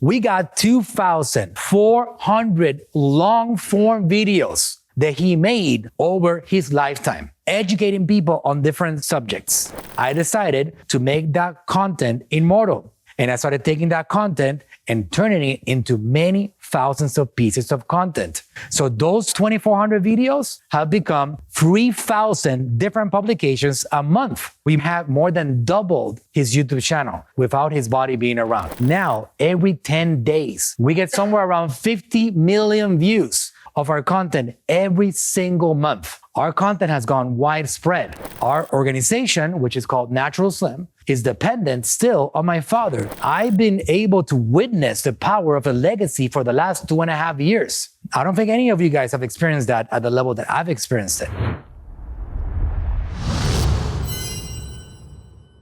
We got 2,400 long-form videos that he made over his lifetime, educating people on different subjects. I decided to make that content immortal. And I started taking that content and turning it into many thousands of pieces of content. So those 2,400 videos have become 3,000 different publications a month. We have more than doubled his YouTube channel without his body being around. Now, every 10 days, we get somewhere around 50 million views of our content every single month. Our content has gone widespread. Our organization, which is called 𝗙𝗙𝗪𝗪𝗪, is dependent still on my father. I've been able to witness the power of a legacy for the last 2.5 years. I don't think any of you guys have experienced that at the level that I've experienced it.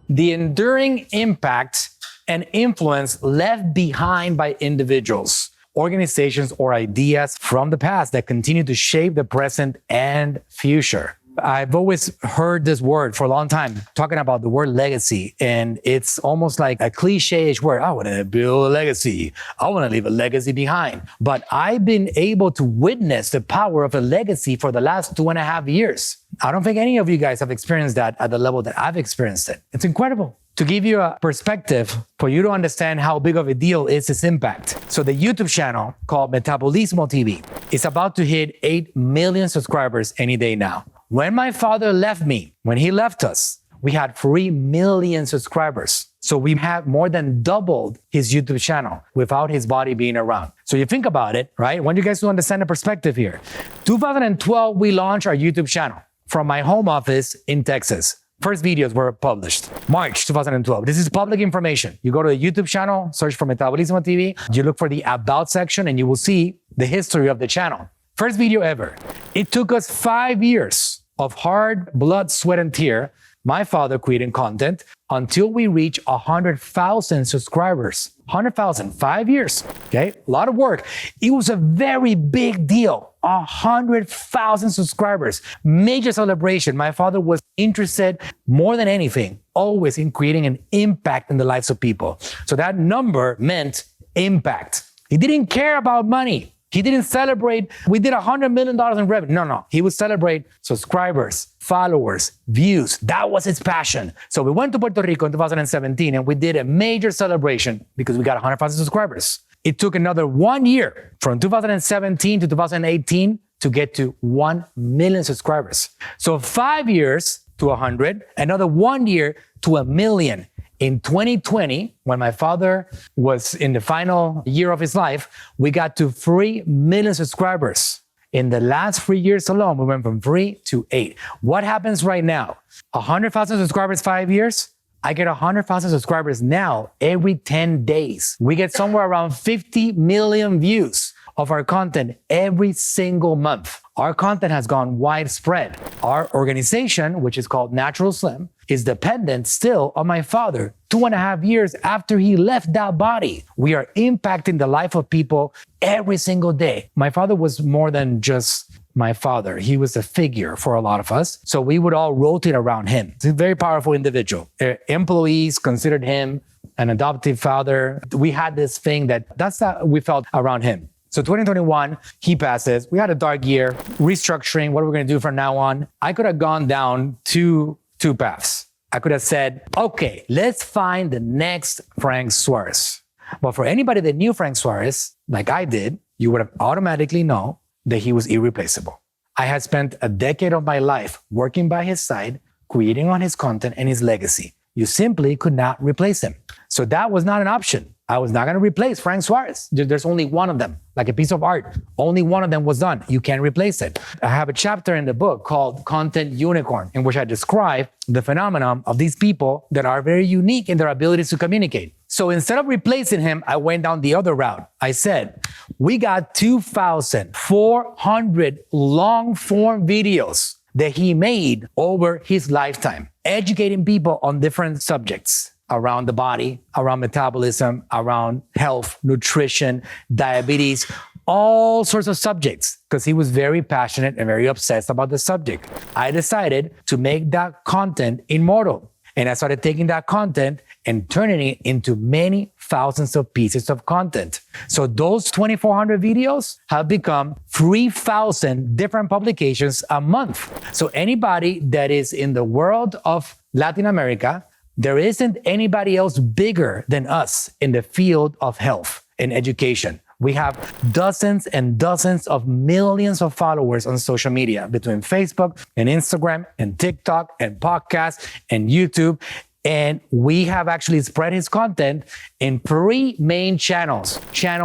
The enduring impact and influence left behind by individuals, organizations, or ideas from the past that continue to shape the present and future. I've always heard this word for a long time, talking about the word legacy, and it's almost like a cliche-ish word. I want to build a legacy. I want to leave a legacy behind. But I've been able to witness the power of a legacy for the last 2.5 years. I don't think any of you guys have experienced that at the level that I've experienced it. It's incredible. To give you a perspective, for you to understand how big of a deal is this impact. So the YouTube channel called 𝗙𝗙𝗪𝗪𝗪 TV is about to hit 8 million subscribers any day now. When my father left me, when he left us, we had 3 million subscribers. So we have more than doubled his YouTube channel without his body being around. So you think about it, right? I want you guys to understand the perspective here. 2012, we launched our YouTube channel from my home office in Texas. First videos were published March 2012. This is public information. You go to the YouTube channel, search for 𝗙𝗙𝗪𝗪𝗪𝗪 TV. You look for the About section and you will see the history of the channel. First video ever. It took us 5 years of hard blood, sweat, and tear, my father creating content, until we reach 100,000 subscribers. 100,000, 5 years, okay? A lot of work. It was a very big deal. 100,000 subscribers, major celebration. My father was interested more than anything, always in creating an impact in the lives of people. So that number meant impact. He didn't care about money. He didn't celebrate, we did $100 million in revenue. No. He would celebrate subscribers, followers, views. That was his passion. So we went to Puerto Rico in 2017 and we did a major celebration because we got 100,000 subscribers. It took another 1 year from 2017 to 2018 to get to 1 million subscribers. So 5 years to 100, another 1 year to 1 million. In 2020, when my father was in the final year of his life, we got to 3 million subscribers. In the last 3 years alone, we went from 3 to 8. What happens right now? 100,000 subscribers, 5 years? I get 100,000 subscribers now every 10 days. We get somewhere around 50 million views of our content every single month. Our content has gone widespread. Our organization, which is called 𝗙𝗙𝗪𝗪𝗪𝗪, is dependent still on my father. 2.5 years after he left that body, we are impacting the life of people every single day. My father was more than just my father. He was a figure for a lot of us. So we would all rotate around him. He's a very powerful individual. Employees considered him an adoptive father. We had this thing that's how we felt around him. So 2021, he passes. We had a dark year, restructuring, what are we going to do from now on? I could have gone down two paths. I could have said, okay, let's find the next Frank Suarez. But for anybody that knew Frank Suarez, like I did, you would have automatically known that he was irreplaceable. I had spent a decade of my life working by his side, creating on his content and his legacy. You simply could not replace him. So that was not an option. I was not going to replace Frank Suarez. There's only one of them, like a piece of art. Only one of them was done. You can't replace it. I have a chapter in the book called Content Unicorn, in which I describe the phenomenon of these people that are very unique in their abilities to communicate. So instead of replacing him, I went down the other route. I said, we got 2,400 long-form videos that he made over his lifetime, educating people on different subjects around the body, around metabolism, around health, nutrition, diabetes, all sorts of subjects, because he was very passionate and very obsessed about the subject. I decided to make that content immortal. And I started taking that content and turning it into many thousands of pieces of content. So those 2,400 videos have become 3,000 different publications a month. So anybody that is in the world of Latin America, there isn't anybody else bigger than us in the field of health and education. We have dozens and dozens of millions of followers on social media between Facebook and Instagram and TikTok and podcasts and YouTube. And we have actually spread his content in 3 main channel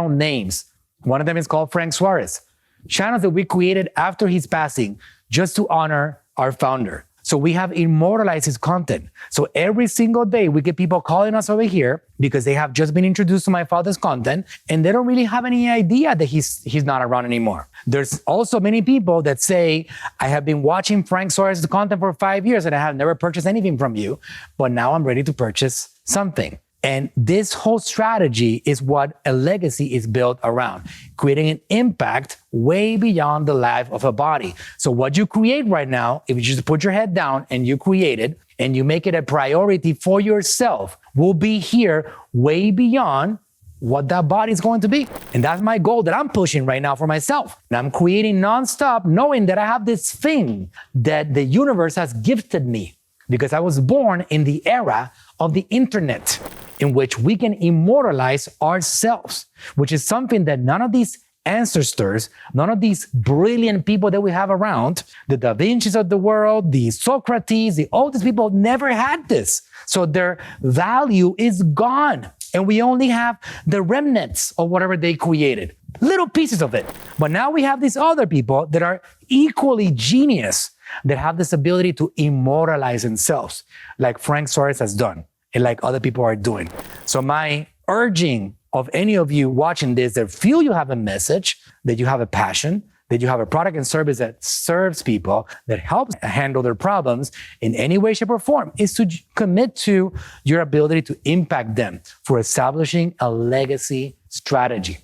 names. One of them is called Frank Suarez. Channels that we created after his passing just to honor our founder. So we have immortalized his content. So every single day we get people calling us over here because they have just been introduced to my father's content and they don't really have any idea that he's not around anymore. There's also many people that say, I have been watching Frank Suarez's content for 5 years and I have never purchased anything from you, but now I'm ready to purchase something. And this whole strategy is what a legacy is built around, creating an impact way beyond the life of a body. So what you create right now, if you just put your head down and you create it and you make it a priority for yourself, will be here way beyond what that body is going to be. And that's my goal that I'm pushing right now for myself. And I'm creating nonstop, knowing that I have this thing that the universe has gifted me because I was born in the era of the internet, in which we can immortalize ourselves, which is something that none of these ancestors, none of these brilliant people that we have around, the 𝗙𝗢𝗟𝗂𝗢𝗪s of the world, the Socrates, all these people never had this. So their value is gone. And we only have the remnants of whatever they created, little pieces of it. But now we have these other people that are equally genius, that have this ability to immortalize themselves, like Frank Suarez has done, and like other people are doing. So my urging of any of you watching this that feel you have a message, that you have a passion, that you have a product and service that serves people, that helps handle their problems in any way, shape, or form, is to commit to your ability to impact them for establishing a legacy strategy.